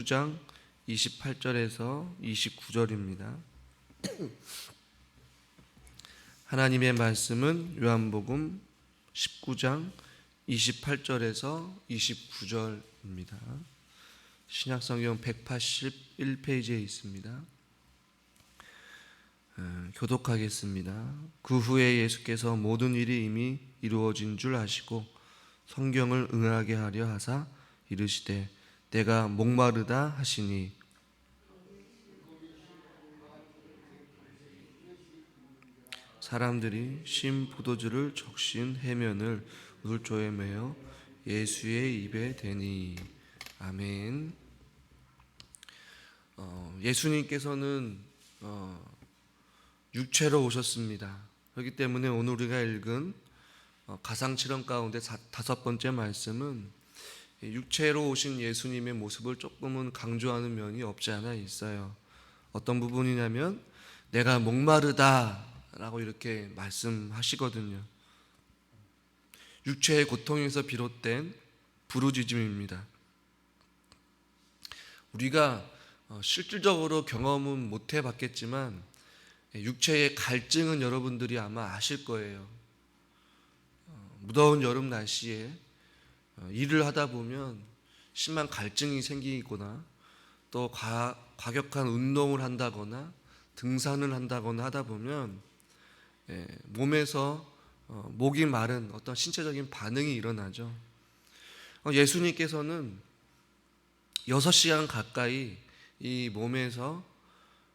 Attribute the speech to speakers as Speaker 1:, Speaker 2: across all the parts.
Speaker 1: 9장 28절에서 29절입니다. 하나님의 말씀은 요한복음 19장 28절에서 29절입니다. 신약성경 181페이지에 있습니다. 교독하겠습니다. 그 후에 예수께서 모든 일이 이미 이루어진 줄 아시고 성경을 응하게 하려 하사 이르시되 내가 목마르다 하시니 사람들이 신 포도주를 적신 해면을 물조에 매어 예수의 입에 대니. 아멘. 예수님께서는 육체로 오셨습니다. 그렇기 때문에 오늘 우리가 읽은 가상칠언 가운데 다섯 번째 말씀은 육체로 오신 예수님의 모습을 조금은 강조하는 면이 없지 않아 있어요. 어떤 부분이냐면 내가 목마르다 라고 이렇게 말씀하시거든요. 육체의 고통에서 비롯된 부르짖음입니다. 우리가 실질적으로 경험은 못 해봤겠지만 육체의 갈증은 여러분들이 아마 아실 거예요. 무더운 여름 날씨에 일을 하다 보면 심한 갈증이 생기거나 또 과격한 운동을 한다거나 등산을 한다거나 하다 보면 몸에서 목이 마른 어떤 신체적인 반응이 일어나죠. 예수님께서는 6시간 가까이 이 몸에서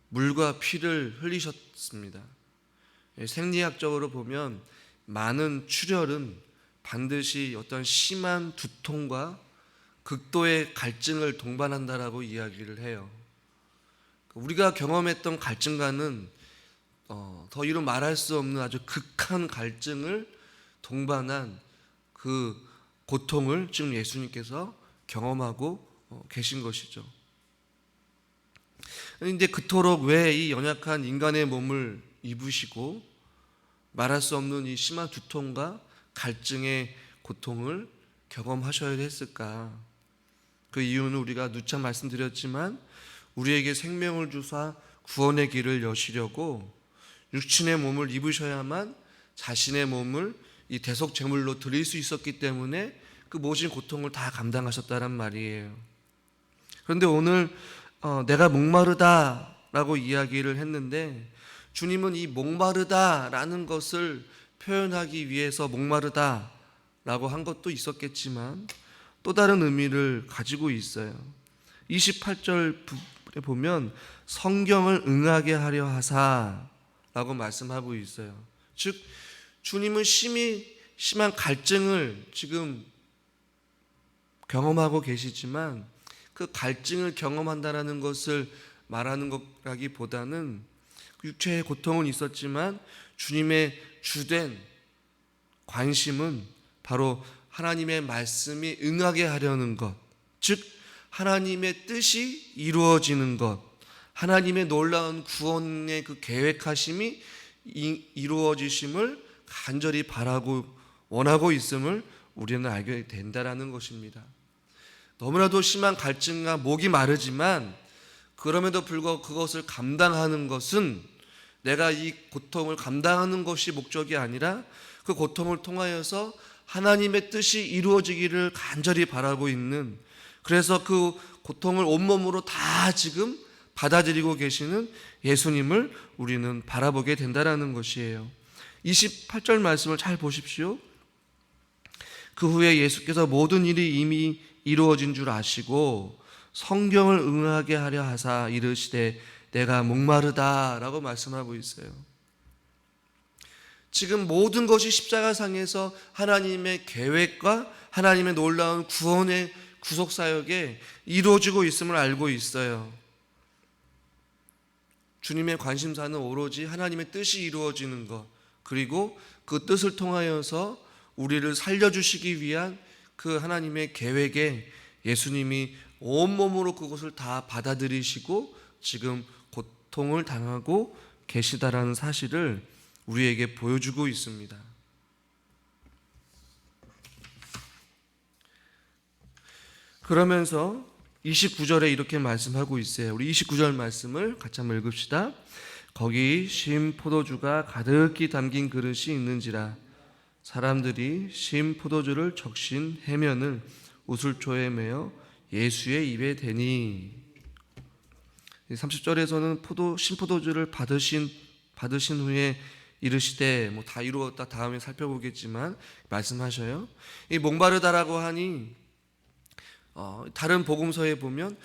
Speaker 1: 물과 피를 흘리셨습니다. 생리학적으로 보면 많은 출혈은 반드시 어떤 심한 두통과 극도의 갈증을 동반한다라고 이야기를 해요. 우리가 경험했던 갈증과는 더 이루 말할 수 없는 아주 극한 갈증을 동반한 그 고통을 지금 예수님께서 경험하고 계신 것이죠. 그런데 그토록 왜 이 연약한 인간의 몸을 입으시고 말할 수 없는 이 심한 두통과 갈증의 고통을 경험하셔야 했을까? 그 이유는 우리가 누차 말씀드렸지만 우리에게 생명을 주사 구원의 길을 여시려고 육신의 몸을 입으셔야만 자신의 몸을 이 대속제물로 드릴 수 있었기 때문에 그 모진 고통을 다 감당하셨다는 말이에요. 그런데 오늘 내가 목마르다라고 이야기를 했는데 주님은 이 목마르다라는 것을 표현하기 위해서 목마르다라고 한 것도 있었겠지만 또 다른 의미를 가지고 있어요. 28절에 보면 성경을 응하게 하려 하사라고 말씀하고 있어요. 즉 주님은 심한 갈증을 지금 경험하고 계시지만 그 갈증을 경험한다라는 것을 말하는 것라기보다는 육체의 고통은 있었지만 주님의 주된 관심은 바로 하나님의 말씀이 응하게 하려는 것, 즉 하나님의 뜻이 이루어지는 것, 하나님의 놀라운 구원의 그 계획하심이 이루어지심을 간절히 바라고 원하고 있음을 우리는 알게 된다라는 것입니다. 너무나도 심한 갈증과 목이 마르지만 그럼에도 불구하고 그것을 감당하는 것은 내가 이 고통을 감당하는 것이 목적이 아니라 그 고통을 통하여서 하나님의 뜻이 이루어지기를 간절히 바라고 있는, 그래서 그 고통을 온몸으로 다 지금 받아들이고 계시는 예수님을 우리는 바라보게 된다는 것이에요. 28절 말씀을 잘 보십시오. 그 후에 예수께서 모든 일이 이미 이루어진 줄 아시고 성경을 응하게 하려 하사 이르시되 내가 목마르다라고 말씀하고 있어요. 지금 모든 것이 십자가상에서 하나님의 계획과 하나님의 놀라운 구원의 구속사역에 이루어지고 있음을 알고 있어요. 주님의 관심사는 오로지 하나님의 뜻이 이루어지는 것, 그리고 그 뜻을 통하여서 우리를 살려주시기 위한 그 하나님의 계획에 예수님이 온몸으로 그것을 다 받아들이시고 지금 고통을 당하고 계시다라는 사실을 우리에게 보여주고 있습니다. 그러면서 29절에 이렇게 말씀하고 있어요. 우리 29절 말씀을 같이 한번 읽읍시다. 거기 심 포도주가 가득히 담긴 그릇이 있는지라 사람들이 심 포도주를 적신 해면을 우슬초에 매어 예수의 입에 대니. 30절에서는 심 포도주를 받으신 후에 이르시되, 다 이루었다 다음에 살펴보겠지만 말씀하셔요. 이 목마르다라고 하니 다른 복음서에 보면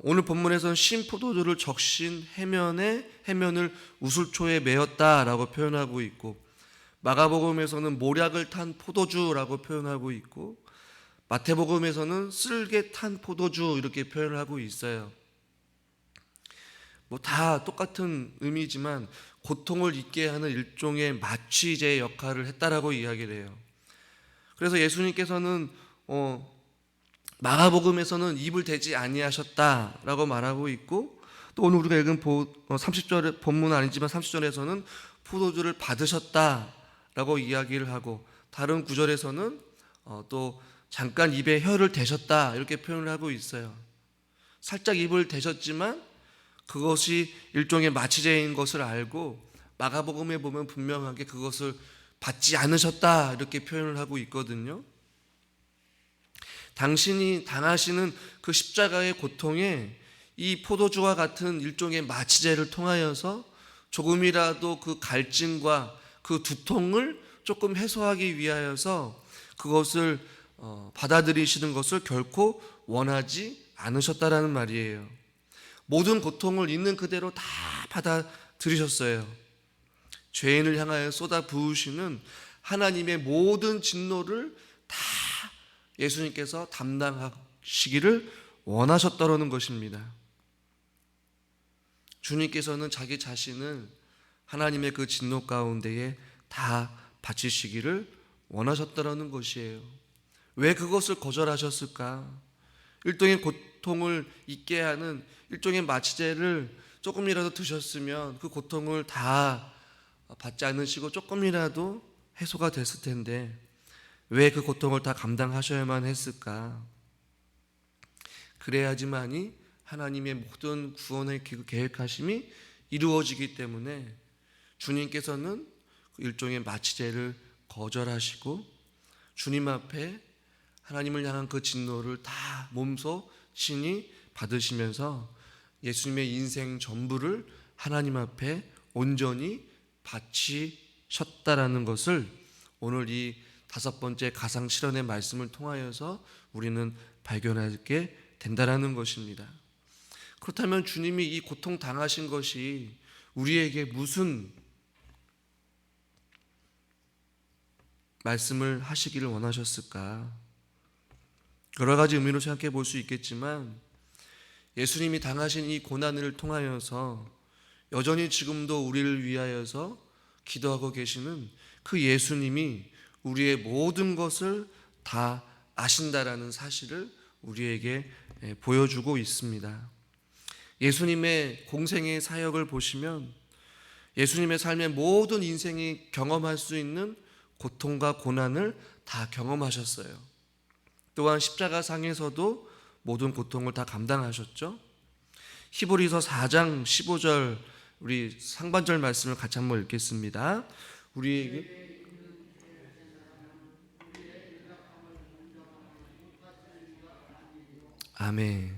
Speaker 1: 오늘 본문에서는 심 포도주를 적신 해면을 우슬초에 메었다라고 표현하고 있고, 마가복음에서는 모략을 탄 포도주라고 표현하고 있고, 마태복음에서는 쓸개 탄 포도주 이렇게 표현을 하고 있어요. 다 똑같은 의미지만 고통을 잊게 하는 일종의 마취제 역할을 했다라고 이야기를 해요. 그래서 예수님께서는 마가복음에서는 입을 대지 아니하셨다라고 말하고 있고, 또 오늘 우리가 읽은 30절 본문은 아니지만 30절에서는 포도주를 받으셨다라고 이야기를 하고, 다른 구절에서는 또 잠깐 입에 혀를 대셨다 이렇게 표현을 하고 있어요. 살짝 입을 대셨지만 그것이 일종의 마취제인 것을 알고 마가복음에 보면 분명하게 그것을 받지 않으셨다 이렇게 표현을 하고 있거든요. 당신이 당하시는 그 십자가의 고통에 이 포도주와 같은 일종의 마취제를 통하여서 조금이라도 그 갈증과 그 두통을 조금 해소하기 위하여서 그것을 받아들이시는 것을 결코 원하지 않으셨다라는 말이에요. 모든 고통을 있는 그대로 다 받아들이셨어요. 죄인을 향하여 쏟아 부으시는 하나님의 모든 진노를 다 예수님께서 담당하시기를 원하셨다는 것입니다. 주님께서는 자기 자신을 하나님의 그 진노 가운데에 다 바치시기를 원하셨다는 것이에요. 왜 그것을 거절하셨을까? 일종의 고통을 잊게 하는 일종의 마취제를 조금이라도 드셨으면 그 고통을 다 받지 않으시고 조금이라도 해소가 됐을 텐데 왜 그 고통을 다 감당하셔야만 했을까? 그래야지만이 하나님의 모든 구원의 계획하심이 이루어지기 때문에 주님께서는 일종의 마취제를 거절하시고 주님 앞에 하나님을 향한 그 진노를 다 몸소 친히 받으시면서 예수님의 인생 전부를 하나님 앞에 온전히 바치셨다라는 것을 오늘 이 5번째 가상 실현의 말씀을 통하여서 우리는 발견하게 된다라는 것입니다. 그렇다면 주님이 이 고통 당하신 것이 우리에게 무슨 말씀을 하시기를 원하셨을까? 여러 가지 의미로 생각해 볼 수 있겠지만 예수님이 당하신 이 고난을 통하여서 여전히 지금도 우리를 위하여서 기도하고 계시는 그 예수님이 우리의 모든 것을 다 아신다라는 사실을 우리에게 보여주고 있습니다. 예수님의 공생의 사역을 보시면 예수님의 삶의 모든 인생이 경험할 수 있는 고통과 고난을 다 경험하셨어요. 또한 십자가상에서도 모든 고통을 다 감당하셨죠. 히브리서 4장 15절 우리 상반절 말씀을 같이 한번 읽겠습니다. 우리에게 아멘.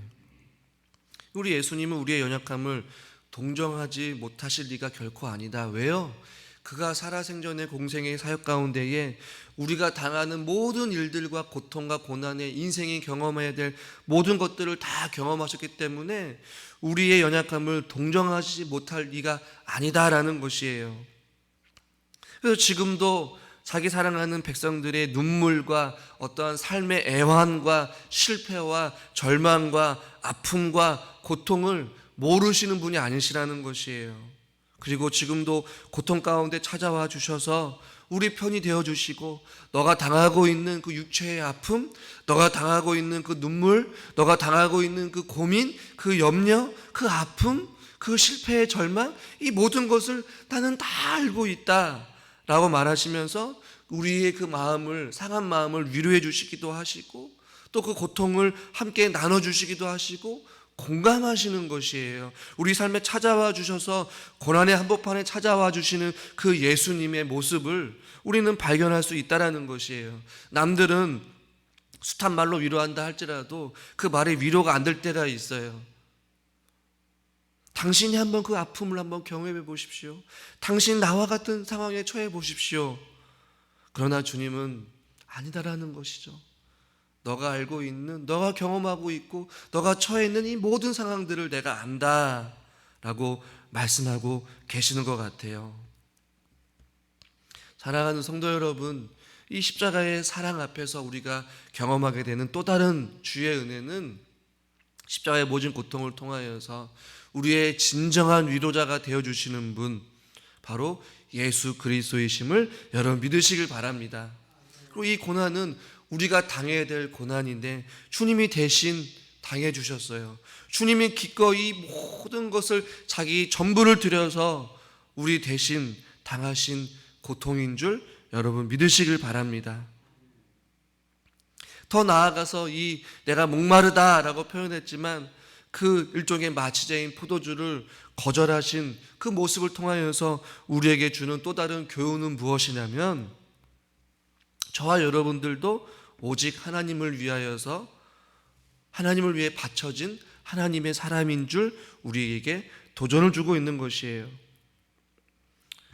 Speaker 1: 우리 예수님은 우리의 연약함을 동정하지 못하실 리가 결코 아니다. 왜요? 그가 살아생전의 공생의 사역 가운데에 우리가 당하는 모든 일들과 고통과 고난의 인생이 경험해야 될 모든 것들을 다 경험하셨기 때문에 우리의 연약함을 동정하지 못할 리가 아니다라는 것이에요. 그래서 지금도 자기 사랑하는 백성들의 눈물과 어떠한 삶의 애환과 실패와 절망과 아픔과 고통을 모르시는 분이 아니시라는 것이에요. 그리고 지금도 고통 가운데 찾아와 주셔서 우리 편이 되어주시고 너가 당하고 있는 그 육체의 아픔, 너가 당하고 있는 그 눈물, 너가 당하고 있는 그 고민, 그 염려, 그 아픔, 그 실패의 절망, 이 모든 것을 나는 다 알고 있다 라고 말하시면서 우리의 그 마음을, 상한 마음을 위로해 주시기도 하시고 또 그 고통을 함께 나눠주시기도 하시고 공감하시는 것이에요. 우리 삶에 찾아와 주셔서 고난의 한복판에 찾아와 주시는 그 예수님의 모습을 우리는 발견할 수 있다는 것이에요. 남들은 숱한 말로 위로한다 할지라도 그 말이 위로가 안 될 때가 있어요. 당신이 한번 그 아픔을 한번 경험해 보십시오. 당신 나와 같은 상황에 처해 보십시오. 그러나 주님은 아니다라는 것이죠. 너가 알고 있는, 너가 경험하고 있고 너가 처해 있는 이 모든 상황들을 내가 안다 라고 말씀하고 계시는 것 같아요. 사랑하는 성도 여러분, 이 십자가의 사랑 앞에서 우리가 경험하게 되는 또 다른 주의 은혜는 십자가의 모진 고통을 통하여서 우리의 진정한 위로자가 되어주시는 분, 바로 예수 그리스도이심을 여러분 믿으시길 바랍니다. 그리고 이 고난은 우리가 당해야 될 고난인데 주님이 대신 당해 주셨어요. 주님이 기꺼이 모든 것을 자기 전부를 들여서 우리 대신 당하신 고통인 줄 여러분 믿으시길 바랍니다. 더 나아가서 이 내가 목마르다라고 표현했지만 그 일종의 마취제인 포도주를 거절하신 그 모습을 통하여서 우리에게 주는 또 다른 교훈은 무엇이냐면, 저와 여러분들도 오직 하나님을 위하여서 하나님을 위해 바쳐진 하나님의 사람인 줄 우리에게 도전을 주고 있는 것이에요.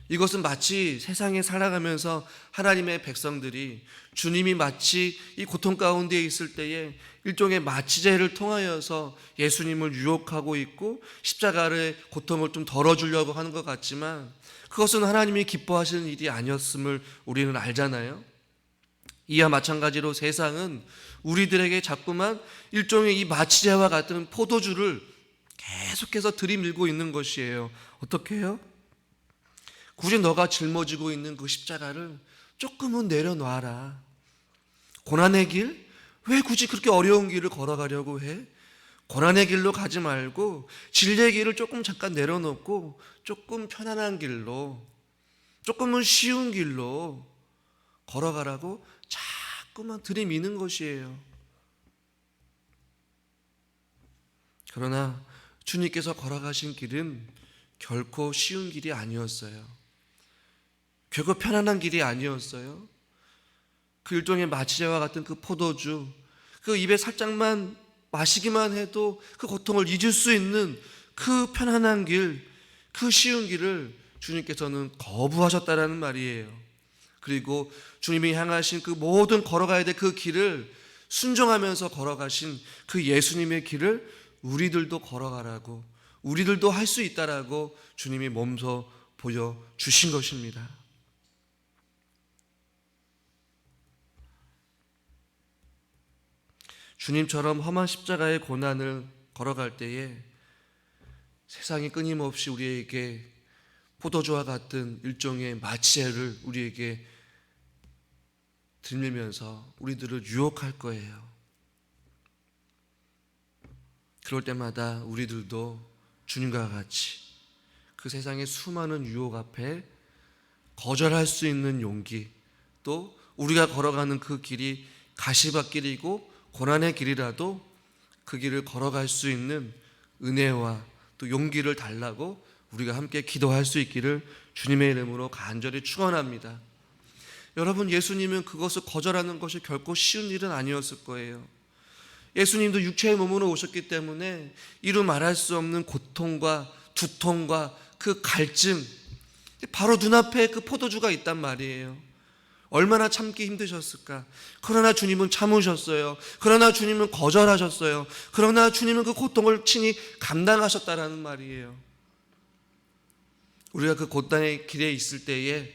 Speaker 1: 이것은 마치 세상에 살아가면서 하나님의 백성들이 주님이 마치 이 고통 가운데 있을 때에 일종의 마취제를 통하여서 예수님을 유혹하고 있고 십자가의 고통을 좀 덜어주려고 하는 것 같지만 그것은 하나님이 기뻐하시는 일이 아니었음을 우리는 알잖아요. 이와 마찬가지로 세상은 우리들에게 자꾸만 일종의 이 마취제와 같은 포도주를 계속해서 들이밀고 있는 것이에요. 어떻게 해요? 굳이 너가 짊어지고 있는 그 십자가를 조금은 내려놔라. 고난의 길? 왜 굳이 그렇게 어려운 길을 걸어가려고 해? 고난의 길로 가지 말고 진리의 길을 조금 잠깐 내려놓고 조금 편안한 길로, 조금은 쉬운 길로 걸어가라고 자꾸만 들이미는 것이에요. 그러나 주님께서 걸어가신 길은 결코 쉬운 길이 아니었어요. 결코 편안한 길이 아니었어요. 그 일종의 마취제와 같은 그 포도주, 그 입에 살짝만 마시기만 해도 그 고통을 잊을 수 있는 그 편안한 길, 그 쉬운 길을 주님께서는 거부하셨다라는 말이에요. 그리고 주님이 향하신 그 모든 걸어가야 될 그 길을 순종하면서 걸어가신 그 예수님의 길을 우리들도 걸어가라고, 우리들도 할 수 있다라고 주님이 몸소 보여주신 것입니다. 주님처럼 험한 십자가의 고난을 걸어갈 때에 세상이 끊임없이 우리에게 포도주와 같은 일종의 마취제를 우리에게 들밀면서 우리들을 유혹할 거예요. 그럴 때마다 우리들도 주님과 같이 그 세상의 수많은 유혹 앞에 거절할 수 있는 용기, 또 우리가 걸어가는 그 길이 가시밭길이고 고난의 길이라도 그 길을 걸어갈 수 있는 은혜와 또 용기를 달라고 우리가 함께 기도할 수 있기를 주님의 이름으로 간절히 축원합니다. 여러분, 예수님은 그것을 거절하는 것이 결코 쉬운 일은 아니었을 거예요. 예수님도 육체의 몸으로 오셨기 때문에 이루 말할 수 없는 고통과 두통과 그 갈증, 바로 눈앞에 그 포도주가 있단 말이에요. 얼마나 참기 힘드셨을까? 그러나 주님은 참으셨어요. 그러나 주님은 거절하셨어요. 그러나 주님은 그 고통을 친히 감당하셨다라는 말이에요. 우리가 그 고난의 길에 있을 때에,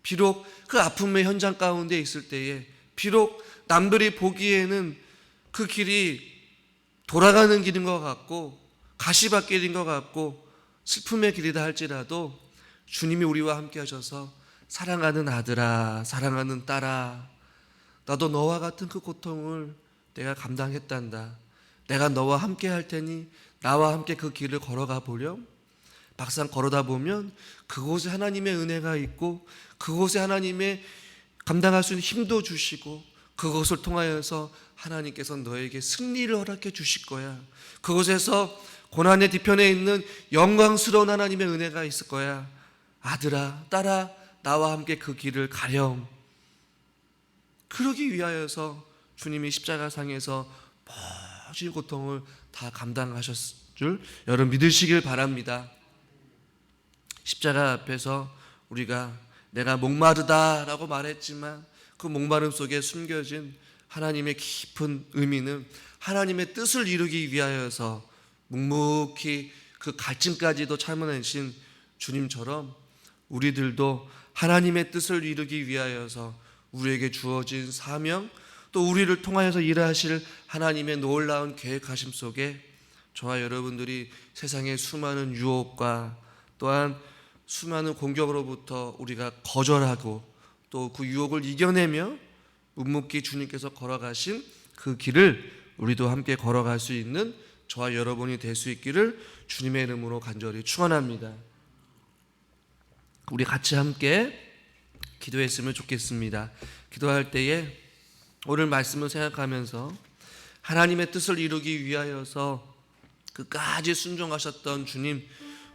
Speaker 1: 비록 그 아픔의 현장 가운데 있을 때에, 비록 남들이 보기에는 그 길이 돌아가는 길인 것 같고 가시밭길인 것 같고 슬픔의 길이다 할지라도 주님이 우리와 함께 하셔서 사랑하는 아들아, 사랑하는 딸아, 나도 너와 같은 그 고통을 내가 감당했단다. 내가 너와 함께 할 테니 나와 함께 그 길을 걸어가 보렴. 막상 걸어다 보면 그곳에 하나님의 은혜가 있고 그곳에 하나님의 감당할 수 있는 힘도 주시고 그것을 통하여서 하나님께서 너에게 승리를 허락해 주실 거야. 그곳에서 고난의 뒤편에 있는 영광스러운 하나님의 은혜가 있을 거야. 아들아, 딸아, 나와 함께 그 길을 가렴. 그러기 위하여서 주님이 십자가상에서 모든 고통을 다 감당하셨을 줄 여러분 믿으시길 바랍니다. 십자가 앞에서 우리가 내가 목마르다라고 말했지만 그 목마름 속에 숨겨진 하나님의 깊은 의미는 하나님의 뜻을 이루기 위하여서 묵묵히 그 갈증까지도 참아내신 주님처럼 우리들도 하나님의 뜻을 이루기 위하여서 우리에게 주어진 사명, 또 우리를 통하여서 일하실 하나님의 놀라운 계획하심 속에 저와 여러분들이 세상의 수많은 유혹과 또한 수많은 공격으로부터 우리가 거절하고 또 그 유혹을 이겨내며 묵묵히 주님께서 걸어가신 그 길을 우리도 함께 걸어갈 수 있는 저와 여러분이 될 수 있기를 주님의 이름으로 간절히 축원합니다. 우리 같이 함께 기도했으면 좋겠습니다. 기도할 때에 오늘 말씀을 생각하면서 하나님의 뜻을 이루기 위하여서 끝까지 순종하셨던 주님,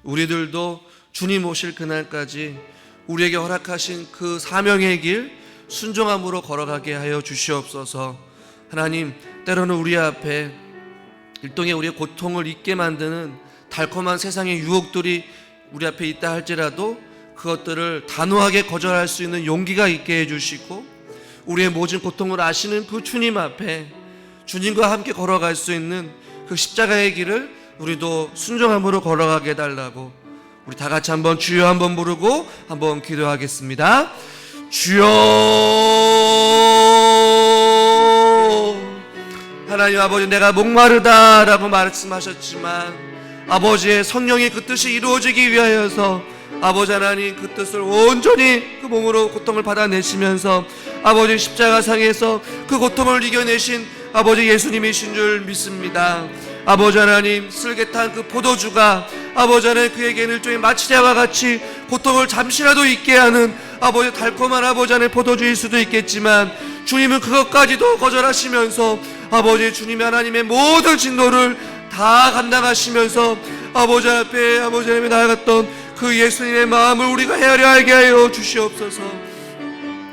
Speaker 1: 우리들도 주님 오실 그날까지 우리에게 허락하신 그 사명의 길 순종함으로 걸어가게 하여 주시옵소서. 하나님, 때로는 우리 앞에 일종의 우리의 고통을 잊게 만드는 달콤한 세상의 유혹들이 우리 앞에 있다 할지라도 그것들을 단호하게 거절할 수 있는 용기가 있게 해주시고 우리의 모든 고통을 아시는 그 주님 앞에 주님과 함께 걸어갈 수 있는 그 십자가의 길을 우리도 순종함으로 걸어가게 해달라고 우리 다 같이 한번 주여 한번 부르고 한번 기도하겠습니다. 주여. 하나님 아버지, 내가 목마르다라고 말씀하셨지만 아버지의 성령의 그 뜻이 이루어지기 위하여서 아버지 하나님 그 뜻을 온전히 그 몸으로 고통을 받아내시면서 아버지 십자가상에서 그 고통을 이겨내신 아버지 예수님이신 줄 믿습니다. 아버지 하나님, 슬개탄 그 포도주가 아버지 하나님 그에게는 일종의 마취제와 같이 고통을 잠시라도 잊게 하는 아버지 달콤한 아버지 하나님 포도주일 수도 있겠지만 주님은 그것까지도 거절하시면서 아버지 주님의 하나님의 모든 진노를 다 감당하시면서 아버지 앞에 아버지 하나님이 나아갔던 그 예수님의 마음을 우리가 헤아려 알게 하여 주시옵소서.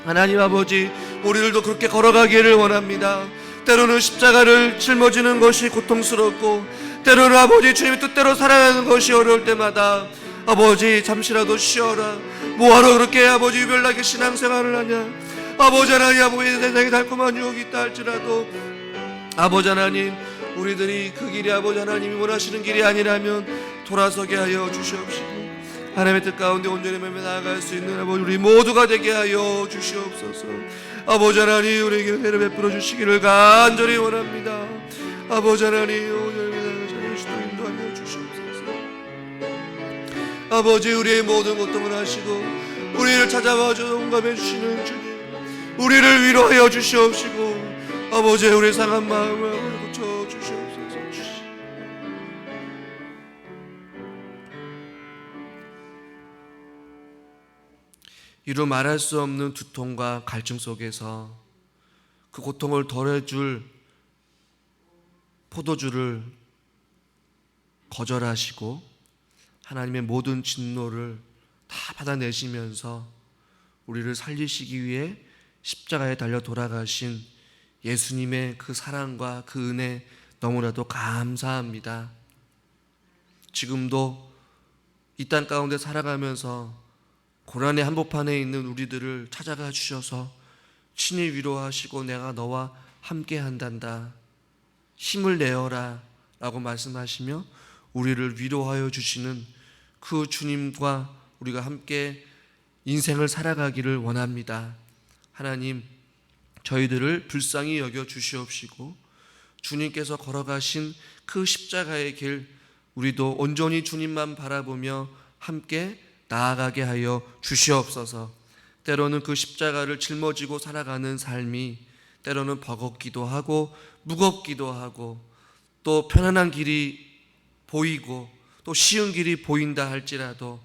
Speaker 1: 하나님 아버지, 우리들도 그렇게 걸어가기를 원합니다. 때로는 십자가를 짊어지는 것이 고통스럽고 때로는 아버지 주님의 뜻대로 살아가는 것이 어려울 때마다 아버지 잠시라도 쉬어라. 뭐하러 그렇게 아버지 유별나게 신앙생활을 하냐. 아버지 하나님, 아버지 세상에 달콤한 유혹이 있다 할지라도 아버지 하나님, 우리들이 그 길이 아버지 하나님이 원하시는 길이 아니라면 돌아서게 하여 주시옵시고 하나님의 뜻 가운데 온전히 매매 나아갈 수 있는 아버지 우리 모두가 되게 하여 주시옵소서. 아버지 하나님, 우리에게 은혜를 베풀어 주시기를 간절히 원합니다. 아버지 하나님, 인도하여 주시옵소서. 아버지, 우리의 모든 고통을 하시고 우리를 찾아와 용감해 주시는 주님, 우리를 위로하여 주시옵시고 아버지 우리의 상한 마음을 고쳐 주시옵소서. 이루 말할 수 없는 두통과 갈증 속에서 그 고통을 덜어줄 포도주를 거절하시고 하나님의 모든 진노를 다 받아내시면서 우리를 살리시기 위해 십자가에 달려 돌아가신 예수님의 그 사랑과 그 은혜 너무나도 감사합니다. 지금도 이 땅 가운데 살아가면서 고난의 한복판에 있는 우리들을 찾아가 주셔서 친히 위로하시고 내가 너와 함께 한단다, 힘을 내어라 라고 말씀하시며 우리를 위로하여 주시는 그 주님과 우리가 함께 인생을 살아가기를 원합니다. 하나님, 저희들을 불쌍히 여겨 주시옵시고 주님께서 걸어가신 그 십자가의 길 우리도 온전히 주님만 바라보며 함께 나아가게 하여 주시옵소서. 때로는 그 십자가를 짊어지고 살아가는 삶이 때로는 버겁기도 하고 무겁기도 하고 또 편안한 길이 보이고 또 쉬운 길이 보인다 할지라도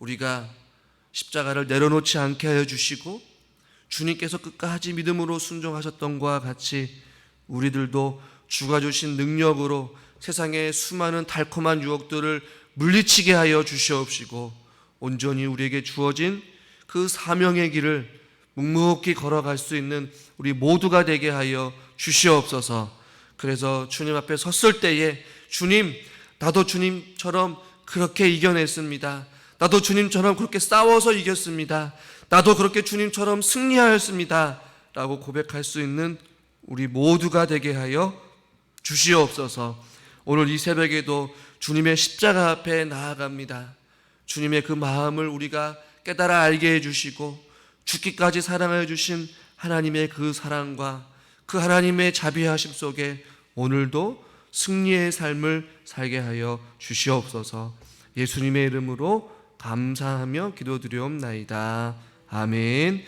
Speaker 1: 우리가 십자가를 내려놓지 않게 하여 주시고 주님께서 끝까지 믿음으로 순종하셨던 것과 같이 우리들도 주가 주신 능력으로 세상의 수많은 달콤한 유혹들을 물리치게 하여 주시옵시고 온전히 우리에게 주어진 그 사명의 길을 묵묵히 걸어갈 수 있는 우리 모두가 되게 하여 주시옵소서. 그래서 주님 앞에 섰을 때에 주님, 나도 주님처럼 그렇게 이겨냈습니다. 나도 주님처럼 그렇게 싸워서 이겼습니다. 나도 그렇게 주님처럼 승리하였습니다 라고 고백할 수 있는 우리 모두가 되게 하여 주시옵소서. 오늘 이 새벽에도 주님의 십자가 앞에 나아갑니다. 주님의 그 마음을 우리가 깨달아 알게 해주시고 죽기까지 사랑하여 주신 하나님의 그 사랑과 그 하나님의 자비하심 속에 오늘도 승리의 삶을 살게 하여 주시옵소서. 예수님의 이름으로 감사하며 기도드리옵나이다. 아멘.